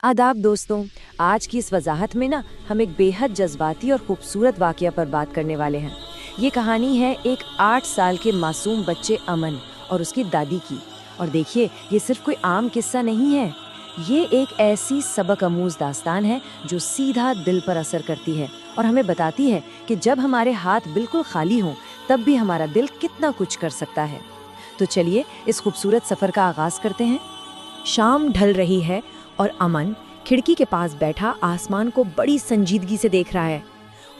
आदाब दोस्तों, आज की इस वजाहत में ना हम एक बेहद जज्बाती और खूबसूरत वाक़या पर बात करने वाले हैं। ये कहानी है एक 8 साल के मासूम बच्चे अमन और उसकी दादी की। और देखिए, ये सिर्फ कोई आम किस्सा नहीं है, ये एक ऐसी सबक आमूज़ दास्तान है जो सीधा दिल पर असर करती है और हमें बताती है कि जब हमारे हाथ बिल्कुल खाली हों तब भी हमारा दिल कितना कुछ कर सकता है। तो चलिए इस खूबसूरत सफ़र का आगाज़ करते हैं। शाम ढल रही है और अमन खिड़की के पास बैठा आसमान को बड़ी संजीदगी से देख रहा है।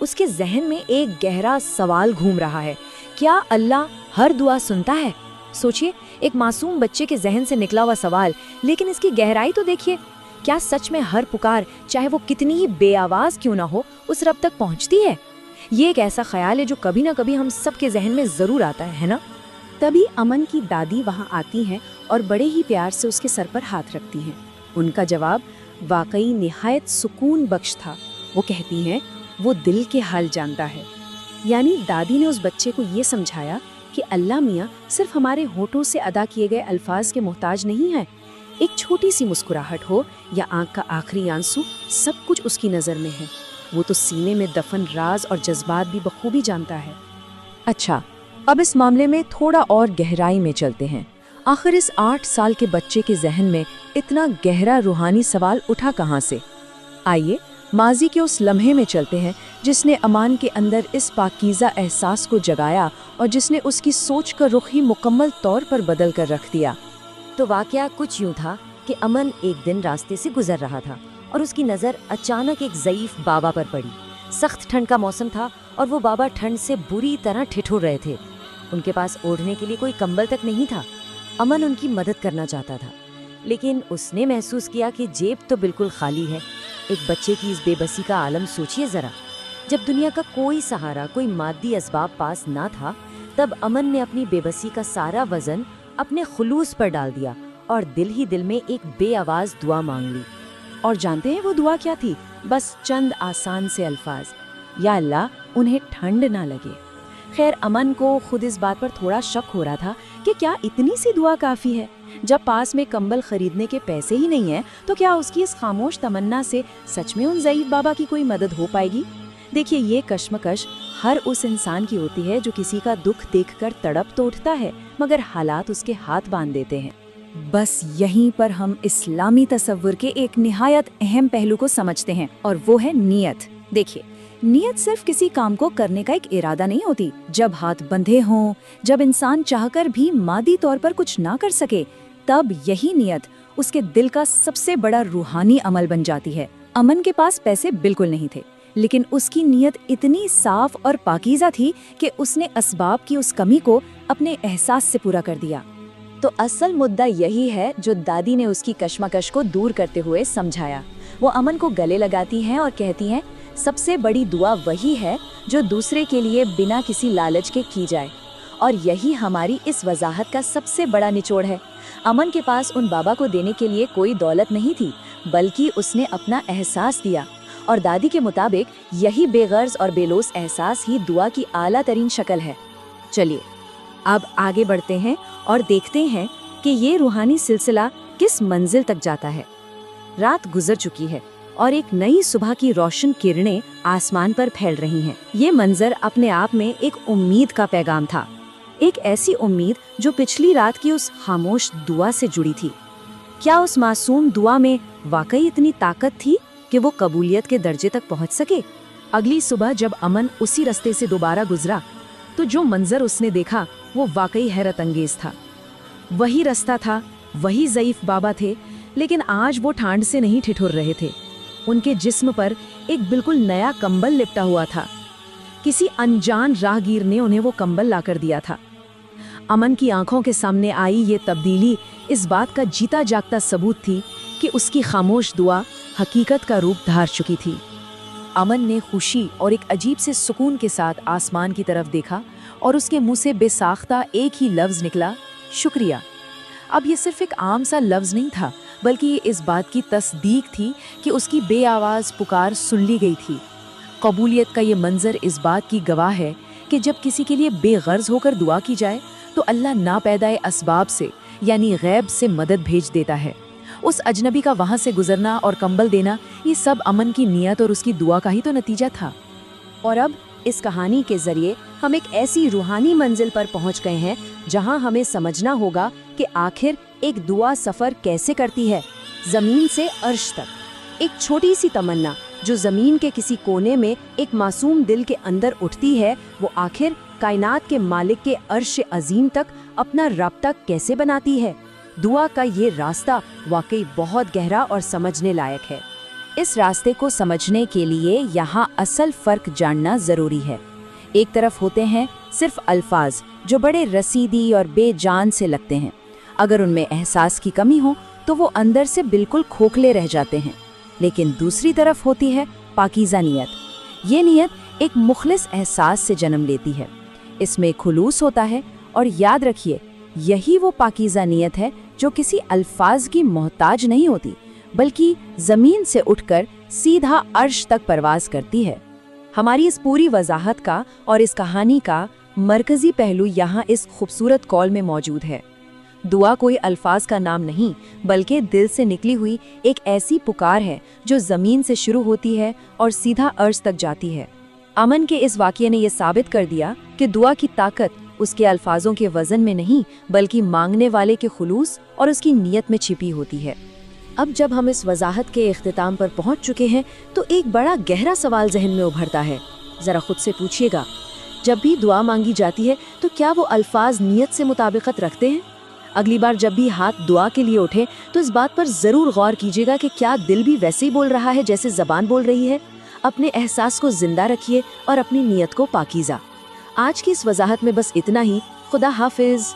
उसके जहन में एक गहरा सवाल घूम रहा है, क्या अल्लाह हर दुआ सुनता है? सोचिए, एक मासूम बच्चे के जहन से निकला हुआ सवाल, लेकिन इसकी गहराई तो देखिए। क्या सच में हर पुकार, चाहे वो कितनी ही बेआवाज क्यों ना हो, उस रब तक पहुंचती है? ये एक ऐसा ख्याल है जो कभी ना कभी हम सबके जहन में जरूर आता है ना? तभी अमन की दादी वहां आती हैं और बड़े ही प्यार से उसके सर पर हाथ रखती हैं। उनका जवाब वाकई निहायत सुकून बख्श था। वो कहती हैं, वो दिल के हाल जानता है। यानी दादी ने उस बच्चे को ये समझाया कि अल्लाह मियाँ सिर्फ हमारे होठों से अदा किए गए अल्फाज के मोहताज नहीं है। एक छोटी सी मुस्कुराहट हो या आंख का आखिरी आंसू, सब कुछ उसकी नज़र में है। वो तो सीने में दफन राज और जज्बात भी बखूबी जानता है। अच्छा, अब इस मामले में थोड़ा और गहराई में चलते हैं। आखिर इस 8 साल के बच्चे के जहन में इतना गहरा रूहानी सवाल उठा कहाँ से? आइए माजी के उस लम्हे में चलते हैं जिसने अमान के अंदर इस पाकीज़ा एहसास को जगाया और जिसने उसकी सोच का रुख ही मुकम्मल तौर पर बदल कर रख दिया। तो वाक़या कुछ यूँ था कि अमन एक दिन रास्ते से गुजर रहा था और उसकी नज़र अचानक एक ज़ईफ़ बाबा पर पड़ी। सख्त ठंड का मौसम था और वो बाबा ठंड से बुरी तरह ठिठुर रहे थे। उनके पास ओढ़ने के लिए कोई कंबल तक नहीं था। अमन उनकी मदद करना चाहता था, लेकिन उसने महसूस किया कि जेब तो बिल्कुल खाली है। एक बच्चे की इस बेबसी का आलम सोचिए ज़रा। जब दुनिया का कोई सहारा, कोई मादी असबाब पास ना था, तब अमन ने अपनी बेबसी का सारा वज़न अपने खुलूस पर डाल दिया और दिल ही दिल में एक बेआवाज़ दुआ मांग ली। और जानते हैं वो दुआ क्या थी? बस चंद आसान से अल्फाज, या अल्लाह उन्हें ठंड ना लगे। खैर, अमन को खुद इस बात पर थोड़ा शक हो रहा था कि क्या इतनी सी दुआ काफ़ी है? जब पास में कंबल खरीदने के पैसे ही नहीं हैं, तो क्या उसकी इस खामोश तमन्ना से सच में उन ज़ईफ़ बाबा की कोई मदद हो पाएगी? देखिए, ये कश्मकश हर उस इंसान की होती है जो किसी का दुख देखकर तड़प तो उठता है, मगर हालात उसके हाथ बांध देते हैं। बस यहीं पर हम इस्लामी तसव्वुर के एक निहायत अहम पहलू को समझते हैं, और वो है नीयत। देखिए, नीयत सिर्फ किसी काम को करने का एक इरादा नहीं होती। जब हाथ बंधे हों, जब इंसान चाहकर भी मादी तौर पर कुछ ना कर सके, तब यही नीयत उसके दिल का सबसे बड़ा रूहानी अमल बन जाती है। अमन के पास पैसे बिल्कुल नहीं थे, लेकिन उसकी नीयत इतनी साफ और पाकीज़ा थी कि उसने असबाब की उस कमी को अपने एहसास से पूरा कर दिया। तो असल मुद्दा यही है जो दादी ने उसकी कश्मकश को दूर करते हुए समझाया। वो अमन को गले लगाती हैं और कहती हैं, सबसे बड़ी दुआ वही है जो दूसरे के लिए बिना किसी लालच के की जाए। और यही हमारी इस वजाहत का सबसे बड़ा निचोड़ है। अमन के पास उन बाबा को देने के लिए कोई दौलत नहीं थी, बल्कि उसने अपना एहसास दिया। और दादी के मुताबिक यही बेगर्ज और बेलोस एहसास ही दुआ की आला तरीन शक्ल है। चलिए अब आगे बढ़ते हैं और देखते हैं कि ये रूहानी सिलसिला किस मंजिल तक जाता है। रात गुजर चुकी है और एक नई सुबह की रोशन किरणें आसमान पर फैल रही हैं। ये मंजर अपने आप में एक उम्मीद का पैगाम था, एक ऐसी उम्मीद जो पिछली रात की उस खामोश दुआ से जुड़ी थी। क्या उस मासूम दुआ में वाकई इतनी ताकत थी कि वो कबूलियत के दर्जे तक पहुंच सके? अगली सुबह जब अमन उसी रास्ते से दोबारा गुजरा, तो जो मंजर उसने देखा वो वाकई हैरत अंगेज था। वही रास्ता था, वही ज़ईफ़ बाबा थे, लेकिन आज वो ठंड से नहीं ठिठुर रहे थे। उनके जिस्म पर एक बिल्कुल नया कंबल लिपटा हुआ था। किसी अनजान राहगीर ने उन्हें वो कंबल लाकर दिया था। अमन की आंखों के सामने आई ये तब्दीली इस बात का जीता जागता सबूत थी कि उसकी खामोश दुआ हकीकत का रूप धार चुकी थी। अमन ने खुशी और एक अजीब से सुकून के साथ आसमान की तरफ देखा और उसके मुंह से बेसाख्ता एक ही लफ्ज़ निकला, शुक्रिया। अब ये सिर्फ एक आम सा लफ्ज़ नहीं था, बल्कि ये इस बात की तस्दीक थी कि उसकी बेआवाज़ पुकार सुन ली गई थी। कबूलियत का ये मंजर इस बात की गवाह है कि जब किसी के लिए बेगर्ज होकर दुआ की जाए तो अल्लाह नापैदाए असबाब से यानी गैब से मदद भेज देता है। उस अजनबी का वहाँ से गुजरना और कंबल देना, ये सब अमन की नीयत और उसकी दुआ का ही तो नतीजा था। और अब इस कहानी के जरिए हम एक ऐसी रूहानी मंजिल पर पहुंच गए हैं जहां हमें समझना होगा कि आखिर एक दुआ सफर कैसे करती है, जमीन से अर्श तक। एक छोटी सी तमन्ना जो जमीन के किसी कोने में एक मासूम दिल के अंदर उठती है, वो आखिर कायनात के मालिक के अर्श अजीम तक अपना राब्ता कैसे बनाती है। दुआ का ये रास्ता वाकई बहुत गहरा और समझने लायक है। इस रास्ते को समझने के लिए यहाँ असल फर्क जानना जरूरी है। एक तरफ होते हैं सिर्फ अल्फाज जो बड़े रसीदी और बेजान से लगते हैं। अगर उनमें एहसास की कमी हो तो वो अंदर से बिल्कुल खोखले रह जाते हैं। लेकिन दूसरी तरफ होती है पाकीज़ा नीयत। ये नीयत एक मुखलिस एहसास से जन्म लेती है, इसमें खुलूस होता है। और याद रखिए, यही वो पाकीज़ा नीयत है जो किसी अल्फाज की मोहताज नहीं होती, बल्कि जमीन से उठकर सीधा अर्श तक परवाज करती है। हमारी इस पूरी वजाहत का और इस कहानी का मरकजी पहलू यहाँ इस खूबसूरत कॉल में मौजूद है। दुआ कोई अल्फाज का नाम नहीं, बल्कि दिल से निकली हुई एक ऐसी पुकार है जो जमीन से शुरू होती है और सीधा अर्श तक जाती है। अमन के इस वाक़ये ने यह साबित कर दिया कि दुआ की ताकत उसके अल्फाजों के वजन में नहीं, बल्कि मांगने वाले के खुलूस और उसकी नीयत में छिपी होती है। अब जब हम इस वजाहत के इख्तिताम पर पहुंच चुके हैं तो एक बड़ा गहरा सवाल जहन में उभरता है। ज़रा खुद से पूछिएगा, जब भी दुआ मांगी जाती है तो क्या वो अल्फाज नीयत से मुताबिकत रखते हैं? अगली बार जब भी हाथ दुआ के लिए उठे तो इस बात पर ज़रूर गौर कीजिएगा कि क्या दिल भी वैसे ही बोल रहा है जैसे ज़बान बोल रही है। अपने एहसास को जिंदा रखिए और अपनी नीयत को पाकीज़ा। आज की इस वजाहत में बस इतना ही। खुदा हाफिज़।